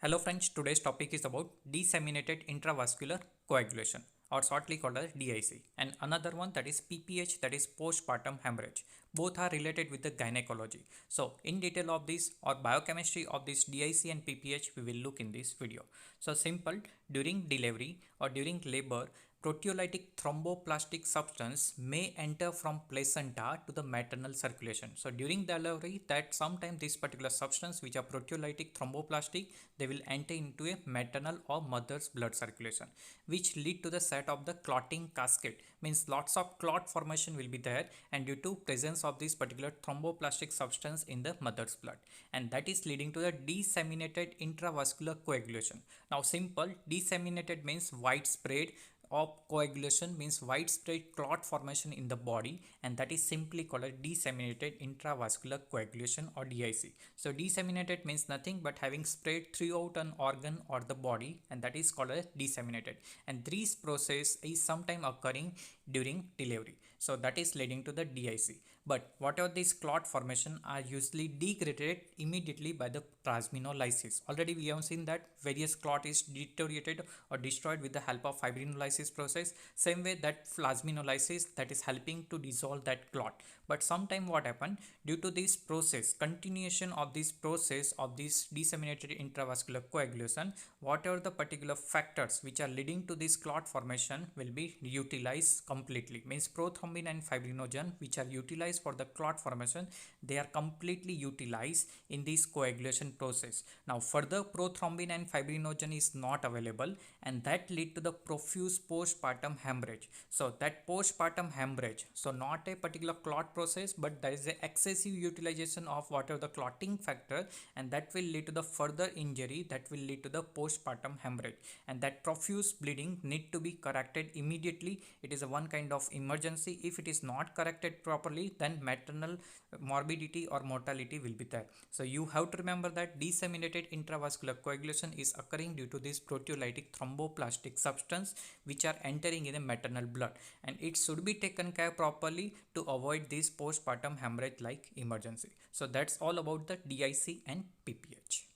Hello friends, today's topic is about disseminated intravascular coagulation or shortly called as DIC, and another one that is PPH, that is postpartum hemorrhage. Both are related with the gynecology. So in detail of this or biochemistry of this DIC and PPH we will look in this video. So simple, during delivery or during labor, proteolytic thromboplastic substance may enter from placenta to the maternal circulation. So during delivery, that sometimes this particular substance which are proteolytic thromboplastic, they will enter into a maternal or mother's blood circulation, which lead to the set of the clotting cascade. Means lots of clot formation will be there, and due to presence of this particular thromboplastic substance in the mother's blood, and that is leading to the disseminated intravascular coagulation. Now simple, disseminated means widespread, of coagulation means widespread clot formation in the body, and that is simply called a disseminated intravascular coagulation or DIC. So disseminated means nothing but having spread throughout an organ or the body, and that is called as disseminated, and this process is sometime occurring during delivery, so that is leading to the DIC. But whatever these clot formation are usually degraded immediately by the plasminolysis. Already we have seen that various clot is deteriorated or destroyed with the help of fibrinolysis process. Same way that plasminolysis, that is helping to dissolve that clot. But sometime what happen, due to this process, continuation of this process of this disseminated intravascular coagulation, whatever the particular factors which are leading to this clot formation will be utilized completely. Means prothrombin and fibrinogen which are utilized for the clot formation, they are completely utilized in this coagulation process. Now further prothrombin and fibrinogen is not available, and that lead to the profuse postpartum hemorrhage. So that postpartum hemorrhage, so not a particular clot process, but there is a excessive utilization of whatever the clotting factor, and that will lead to the further injury, that will lead to the postpartum hemorrhage, and that profuse bleeding need to be corrected immediately. It is a one kind of emergency. If it is not corrected properly, then maternal morbidity or mortality will be there. So you have to remember that disseminated intravascular coagulation is occurring due to this proteolytic thromboplastic substance which are entering in the maternal blood, and it should be taken care properly to avoid this postpartum hemorrhage like emergency. So that's all about the DIC and PPH.